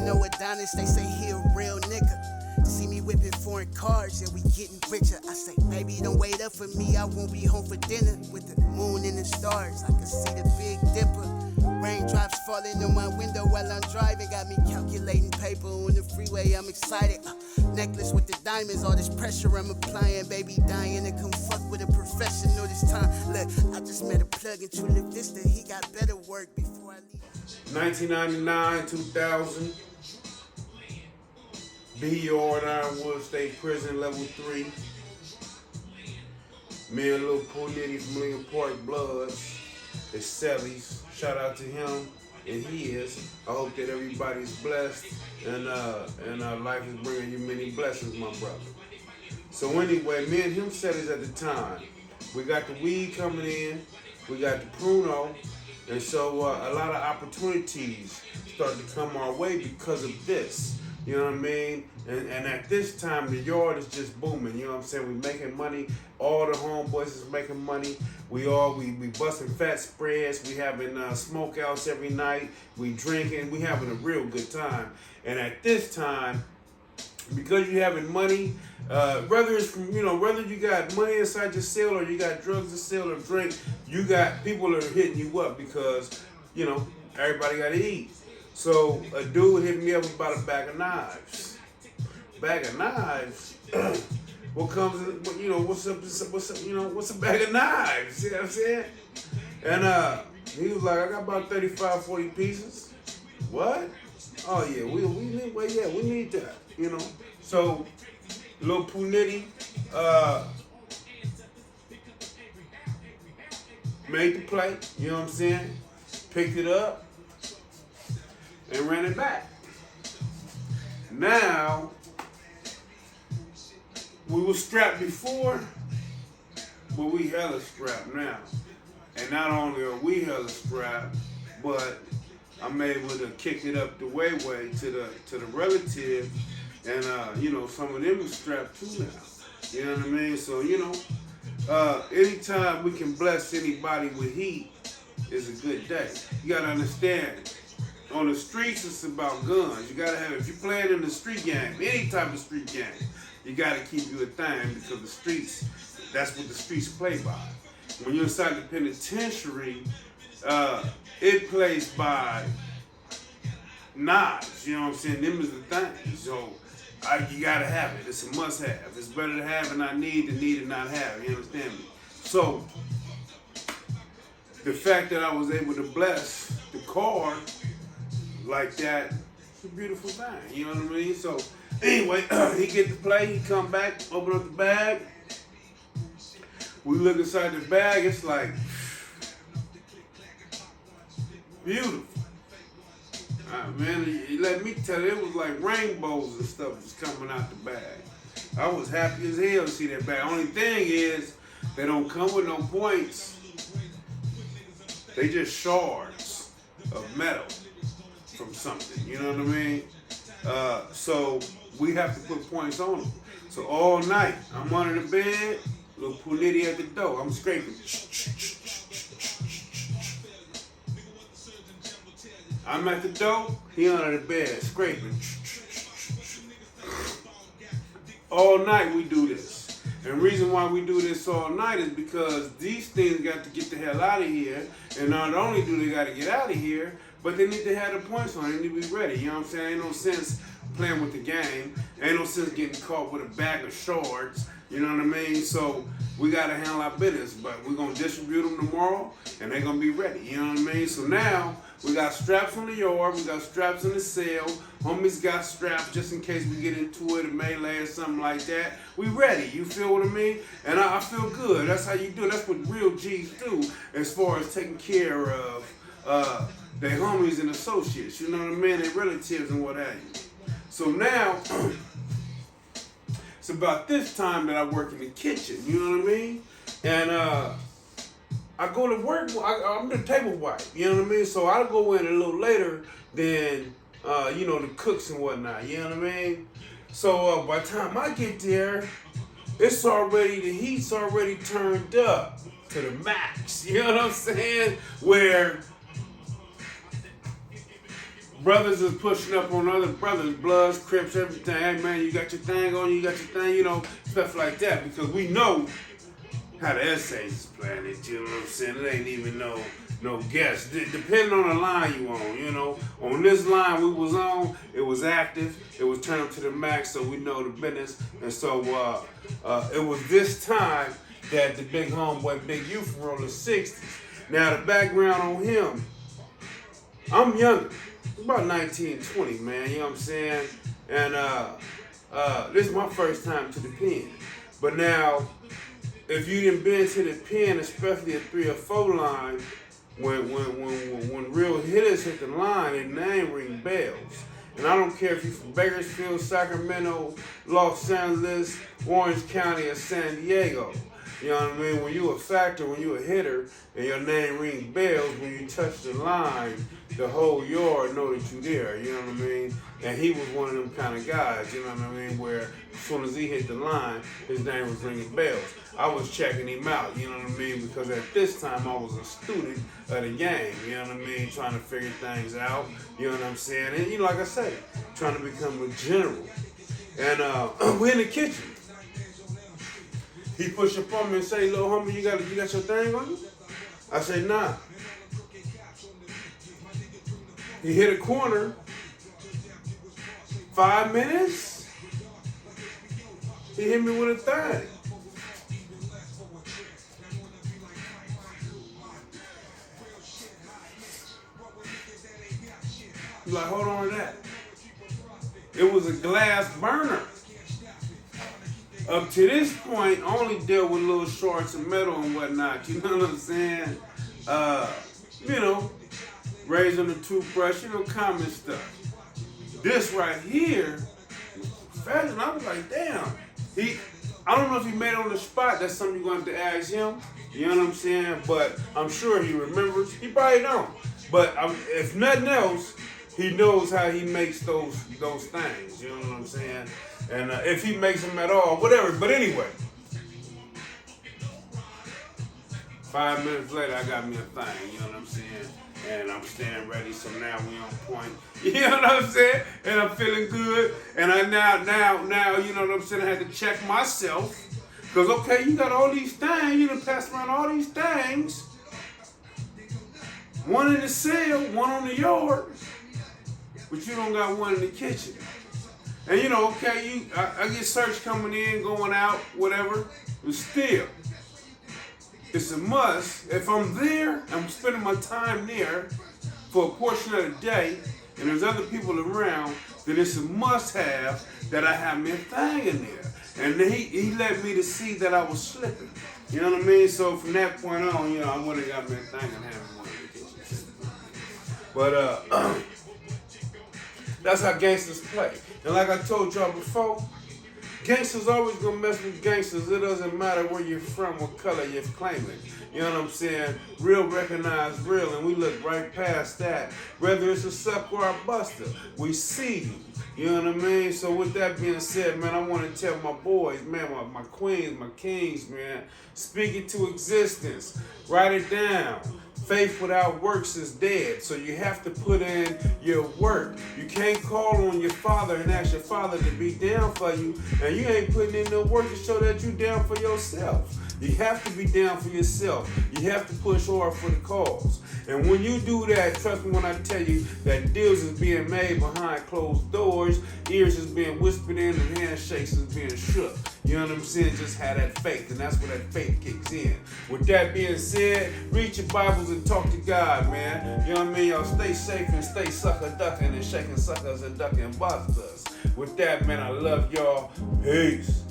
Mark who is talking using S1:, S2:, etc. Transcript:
S1: know Adonis, they say he a real nigga. See me whipping foreign cars, and we getting richer. I say, baby, don't wait up for me, I won't be home for dinner. With the moon and the stars, I can see the Big Dipper. Raindrops falling on my window while I'm driving, got me calculating paper on the freeway, I'm excited. Necklace with the diamonds, all this pressure I'm applying. Baby dying to come fuck with a professional this time. Look, I just met a plug in Chula Vista, he got better work before I leave.
S2: 1999, 2000. B.O. Ironwood State Prison, level 3. Me and Lil Pooh Nitty from Lincoln Park Bloods. It's Selly's. Shout out to him and his. I hope that everybody's blessed and life is bringing you many blessings, my brother. So anyway, me and him Selly's at the time. We got the weed coming in. We got the Pruno. And so a lot of opportunities start to come our way because of this. You know what I mean? And at this time, the yard is just booming. You know what I'm saying? We making money. All the homeboys is making money. We busting fat spreads. We having smokeouts every night. We drinking. We having a real good time. And at this time, because you having money, whether it's from, whether you got money inside your cell or you got drugs to sell or drink, you got people that are hitting you up because, everybody got to eat. So a dude hit me up about a bag of knives. Bag of knives? What comes, what's a bag of knives? You know what I'm saying? And he was like, I got about 35, 40 pieces. What? Oh yeah, we need that, So Lil Pooh Nitty made the play, you know what I'm saying? Picked it up and ran it back. Now, we were strapped before, but we hella strapped now. And not only are we hella strapped, but I'm able to kick it up the way to the relative, and some of them are strapped too now. You know what I mean? So anytime we can bless anybody with heat is a good day. You gotta understand. On the streets, it's about guns. You gotta have, if you're playing in the street game, any type of street game, you gotta keep you a thing because the streets, that's what the streets play by. When you're inside the penitentiary, it plays by knives, you know what I'm saying? Them is the thing. So you gotta have it. It's a must have. It's better to have and not need than need and not have. You understand me? So the fact that I was able to bless the card like that, it's a beautiful thing, you know what I mean? So anyway, he get to play, he come back, open up the bag. We look inside the bag, it's like beautiful. Man, let me tell you, it was like rainbows and stuff was coming out the bag. I was happy as hell to see that bag. Only thing is, they don't come with no points. They just shards of metal from something, you know what I mean? So we have to put points on them. So all night, I'm under the bed, Lil Pooh Nitty at the door, I'm scraping. I'm at the door, he under the bed, scraping. All night we do this. And the reason why we do this all night is because these things got to get the hell out of here. And not only do they got to get out of here, but they need to have the points on. They need to be ready. You know what I'm saying? Ain't no sense playing with the game. Ain't no sense getting caught with a bag of shards. You know what I mean? So we got to handle our business. But we're going to distribute them tomorrow, and they're going to be ready. You know what I mean? So now we got straps on the yard. We got straps in the cell. Homies got straps just in case we get into it, a melee or something like that. We ready. You feel what I mean? And I feel good. That's how you do it. That's what real G's do as far as taking care of their homies and associates, you know what I mean, their relatives and what have you. So now, it's about this time that I work in the kitchen, you know what I mean? And I go to work, I'm the table wife, you know what I mean? So I go in a little later than, the cooks and whatnot, you know what I mean? So by the time I get there, the heat's already turned up to the max, you know what I'm saying? Where brothers is pushing up on other brothers, Bloods, Crips, everything. Hey man, you got your thing on, you got your thing, you know, stuff like that. Because we know how the essays is playing it, you know what I'm saying? It ain't even no guess. Depending on the line you on, you know. On this line we was on, it was active, it was turned up to the max, so we know the business. And so it was this time that the big homeboy, Big U from rolling 60s. Now the background on him, I'm younger, about 19, 20, man, you know what I'm saying? And this is my first time to the pen. But now, if you didn't been to the pen, especially a 3 or 4 line, when real hitters hit the line, their name ring bells. And I don't care if you're from Bakersfield, Sacramento, Los Angeles, Orange County, or San Diego. You know what I mean? When you a factor, when you a hitter, and your name rings bells, when you touch the line, the whole yard know that you there. You know what I mean? And he was one of them kind of guys, you know what I mean, where as soon as he hit the line, his name was ringing bells. I was checking him out, you know what I mean, because at this time I was a student of the game, you know what I mean, trying to figure things out, you know what I'm saying, and you know, like I say, trying to become a general. And we're in the kitchen. He pushed up on me and say, "Little homie, you got your thing on you?" I say, "Nah." He hit a corner. 5 minutes. He hit me with a thing. He's like, hold on to that. It was a glass burner. Up to this point, I only dealt with little shorts and metal and whatnot. You know what I'm saying? You know, razor the toothbrush, you know, common stuff. This right here, fashion, I was like, damn. I don't know if he made it on the spot. That's something you're going to have to ask him. You know what I'm saying? But I'm sure he remembers. He probably don't. But if nothing else, he knows how he makes those things. You know what I'm saying? And if he makes them at all, whatever. But anyway, 5 minutes later, I got me a thing. You know what I'm saying? And I'm staying ready, so now we on point. You know what I'm saying? And I'm feeling good. And I now, you know what I'm saying? I had to check myself. Because, okay, you got all these things. You done passed around all these things. One in the cell, one on the yard. But you don't got one in the kitchen. And, you know, okay, I get search coming in, going out, whatever. But still, it's a must. If I'm there, I'm spending my time there for a portion of the day, and there's other people around, then it's a must-have that I have me a thing in there. And then he let me to see that I was slipping. You know what I mean? So from that point on, you know, I would have got me a thing and have one in the kitchen. But that's how gangsters play. And like I told y'all before, gangsters always gonna mess with gangsters. It doesn't matter where you're from, what color you're claiming. You know what I'm saying? Real recognize real, and we look right past that. Whether it's a sucker or a buster, we see you. You know what I mean? So with that being said, man, I want to tell my boys, man, my queens, my kings, man, speak it to existence. Write it down. Faith without works is dead. So you have to put in your work. You can't call on your father and ask your father to be down for you, and you ain't putting in the work to show that you down for yourself. You have to be down for yourself. You have to push hard for the cause. And when you do that, trust me when I tell you that deals is being made behind closed doors, ears is being whispered in, and handshakes is being shook. You know what I'm saying? Just have that faith, and that's where that faith kicks in. With that being said, read your Bibles and talk to God, man. You know what I mean? Y'all stay safe and stay sucker ducking and shaking suckers and ducking busters. With that, man, I love y'all. Peace.